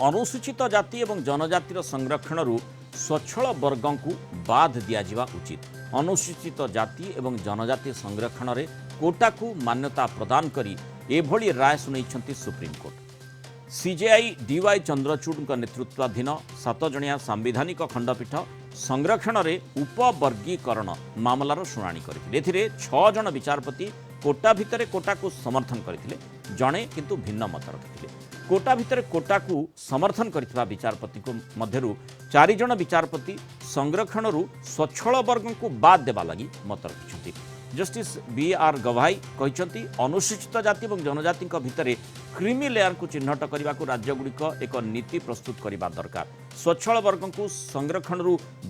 अनुसूचित जाति एवं जनजातिर संरक्षणरू स्वच्छल वर्गों को बाद दिया उचित। अनुसूचित जाति एवं जनजाति संरक्षण रे कोटा को मान्यता प्रदान करी एभली राय सुनाई सुप्रीमकोर्ट। सीजेआई डीवाई चंद्रचूड़ नेतृत्वाधीन 7 जणिया सांविधानिक खंडपीठ संरक्षण रे उपवर्गीकरण मामलार शुणाणी करथिले। 6 जण विचारपति कोटा भितर कोटा को समर्थन करथिले, जणे किंतु भिन्न मत रखिथिले। कोटा भितर कोटा को समर्थन करथिबा विचारपति को मध्यरु 4 जण विचारपति संरक्षणरू स्वच्छल वर्ग को बाद देबा लगी मत रखिछथि। Justice B R. गवाई कहते अनुसूचित जाति और जनजाति भितर क्रीमी लेयर को चिन्हट करने को राज्यगुड़िक एक नीति प्रस्तुत करने दरकार। स्वच्छल वर्ग को संरक्षण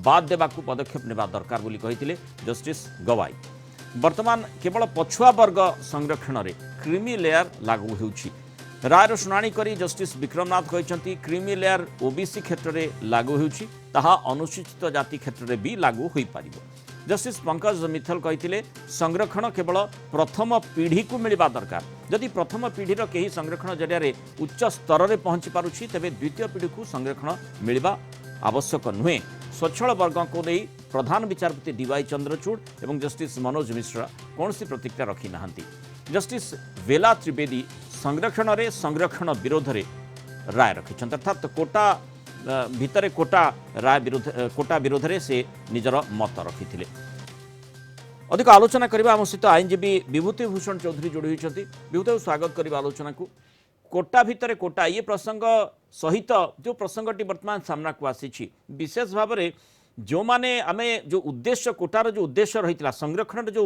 बाद देवा पदक्षेप नेबा दरकार बोली कहिथिले जस्टिस गवाई। वर्तमान केवल पछुआ वर्ग संरक्षण रे क्रीमी लेयर लागू होउछि। रायर शुणाणी करी जस्टिस विक्रमनाथ कहते क्रीमी लेयर ओबीसी क्षेत्र में लागू होउछि, ताहा अनुसूचित जाति क्षेत्र में भी लागू होई पारिबो। जस्टिस पंकज मित्तल कहते संरक्षण केवल प्रथम पीढ़ी को मिलवा दरकार। जदि प्रथम पीढ़ीर कहीं संरक्षण जरिया उच्च स्तर में पहुंची पारुछि तेबे द्वितीय पीढ़ी को संरक्षण मिलवा आवश्यक नुहे। स्वच्छल वर्ग को नहीं प्रधान विचारपति डीवाई चंद्रचूड़ और जस्टिस मनोज मिश्रा कौन सी प्रतिक्रिया रखी नहांती। जस्टिस वेला त्रिवेदी संरक्षण रे संरक्षण विरोध रे राय रखी, अर्थात कोटा भितर कोटा राय विरोध कोटा विरोध रे से निजर मत रखिथिले। अधिक आलोचना करबा हम सहित आईनजीवी विभूति भूषण चौधरी जोड़ी होइछथि। विभूति स्वागत करबा आलोचना को। कोटा भितर कोटा ये प्रसंग सहित जो प्रसंगटी वर्तमान सामना को आसी विशेष भाव में जो माने आमे जो उद्देश्य कोटार जो उद्देश्य रही संरक्षण जो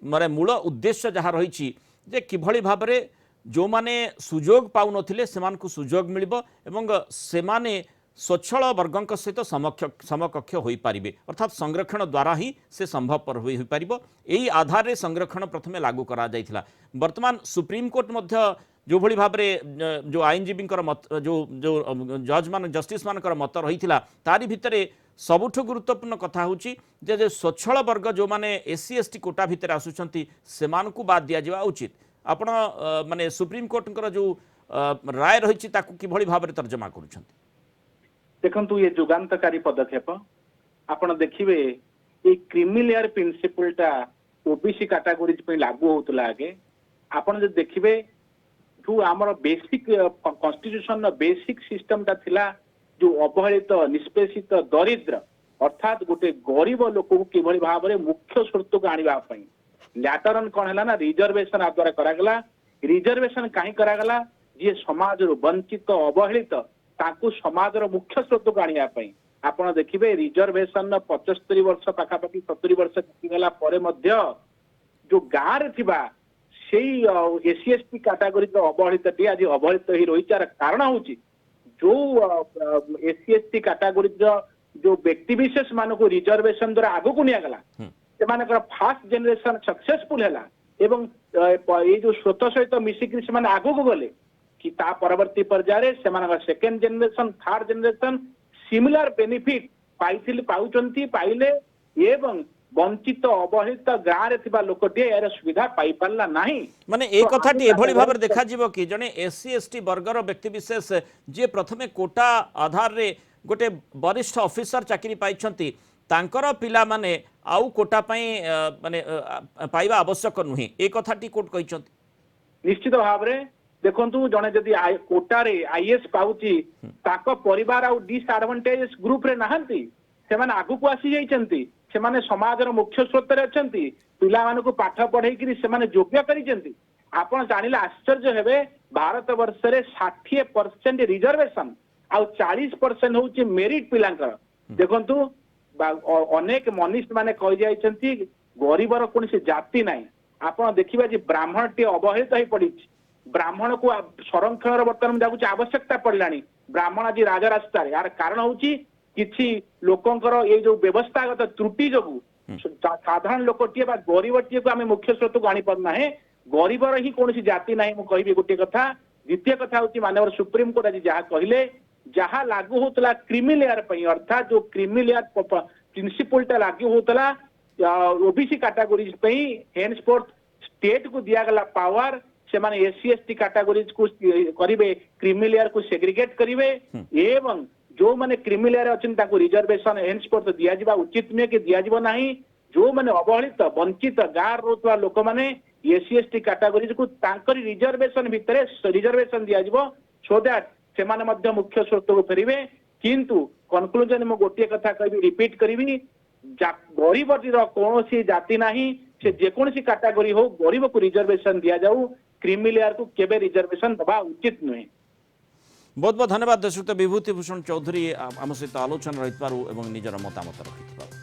माने मूल उद्देश्य जहाँ रही जे किभली भाव में जो माने सुजोग पाउ नथिले सेमान को सुजोग मिलिबो एवं सेमाने स्वच्छल वर्गों सहित समकक्ष हो पारिबे, अर्थात संरक्षण द्वारा ही से संभवपर हो पारिबो। एही आधार रे संरक्षण प्रथमे लागू करा जाइथिला। वर्तमान सुप्रीम कोर्ट मध्य जो भली भाव में जो आईनजीवी मत जो जो जज मान जस्टिस मानकर मत रही तारी भितर सबुठु गुरुत्वपूर्ण कथा होची जे स्वच्छल वर्ग जो माने एससी एसटी कोटा भितर आसुचंती सेमानकु बाद दिया जावा उचित। आपण माने सुप्रीम कोर्टकर जो राय रही ताकू किभली भाव में तर्जमा करूछंती। देखंतु ये जुगांतकारी पदक्षेप आपण देखिबे ये क्रीमी लेयर प्रिंसिपलटा ओबीसी कैटेगरीज पे लागू होतला। आगे आपण जे देखिबे जो आमर बेसिक कॉन्स्टिट्यूशन बेसिक सिस्टम ता थिला जो अवहेलित निष्पेषित दरिद्र अर्थात गोटे गरीब लोक को किभली भाव में मुख्य स्रोत को आनिबा पई लैटरन कोन हला ना रिजर्वेशन आ द्वारा करागला। रिजर्वेशन काहे करागला जे समाज रो वंचित अवहेलित ताकू समाज रो मुख्य स्रोत को आनिबा पई आपण देखिबे रिजर्वेशन 75 वर्ष पाखापाखि 70 वर्ष गला परे मध्य जो गाँ रे थिबा सेही एससी एसटी कैटेगरी रो अवहेलित टी आज अवहेलित ही रही कारण होची जो एससी एसटी कैटेगरी जो व्यक्ति विशेष मान को रिजर्वेशन द्वारा आगो को निया गला सेमानकर फास्ट जनरेशन सक्सेसफुल हैला एवं ये जो स्रोत सहित मिसिक से आगो को गले कि ता परवर्ती पर्याय से second generation third generation similar benefit पाउचंती पाइले एवं वंचित अवहेलित गाँ रे थिबा लोकटी यार सुविधा पाई पारला नाही। माने एक कथाटी एभली भाव देखा जीवो कि जने एससी एसटी वर्गर व्यक्ति विशेष जे प्रथमे कोटा आधार रे गोटे वरिष्ठ ऑफिसर चाकरी पाइछंती तांकर पिला माने आउ कोटा पई माने पाइबा आवश्यक नुहे ए कथाटी कोर्ट कहिछंती। निश्चित भाव रे देखंतु जने जदी कोटा रे आईएएस पाउची ताको परिवार आउ डिसएडवांटेज ग्रुप रे नहंती सेमाने आगु को आसी जाइछंती सेमाने समाज रो मुख्य स्रोत रे अछंती पिला माने को पाठ पढाई करी सेमाने योग्य करिछंती। आपण जानिले आश्चर्य हेबे भारत वर्ष रे 60% रिजर्वेशन आउ 40% होची मेरिट पिलांकर। देखंतु अनेक मनीष माने कहि जाइछंती गरीबर कोनसी जाति नाही। आपण देखिबा जे ब्राह्मण टी अवहेलित ही पडिछि ब्राह्मण को संरक्षण वर्तमान जागुची आवश्यकता पड़लानी ब्राह्मण आज राजरास्तार यार कारण होची किछि लोकंकर ये जो व्यवस्थागत त्रुटि जोगु साधारण लोकटीए बा गरीबटीए को आमे मुख्य स्रोत को आनी पारना है गरीबर ही कोनसी जाति नाही। मु कहिबी गोटे कथा। द्वितीय कथा होची माननीय सुप्रीम कोर्ट आज जहाँ कहले जहाँ लागू होतला क्रीमी लेयर पई अर्थात जो क्रीमी लेयर प्रिंसिपलटा लागू होतला ओबीसी कैटेगरीज पई हेनस्पोर्थ स्टेट को दिया गला पावर ସେମାନେ एससी एसटी कैटेगरी को करिवे क्रीमी लेयर को सेग्रीगेट करिवे एवं जो माने क्रीमी लेयर अछन ताको रिजर्वेशन हेन्सपोर्ट दिया जिबा उचित नुहे कि दिया जिबो नाही जो माने अवहेलित वंचित गार रोतवा लोक माने एससी एसटी कैटेगरी को तांकरी रिजर्वेशन भितरे रिजर्वेशन दिया जिबो सो दैट से माने मध्य मुख्य स्रोत को फेरिवे किंतु कंक्लूजन मो गोटे कथा कहबी रिपीट करिवि गरीब कौन जाति नाही से जेकोसी कैटेगरी हो गरीब को रिजर्वेशन दिया जाऊ क्रीमी लेयर को केबे रिजर्वेशन दबा उचित नुहे। बहुत बहुत धन्यवाद देशुक्त विभूति भूषण चौधरी आम सहित आलोचना रही निजर मतामत रखि।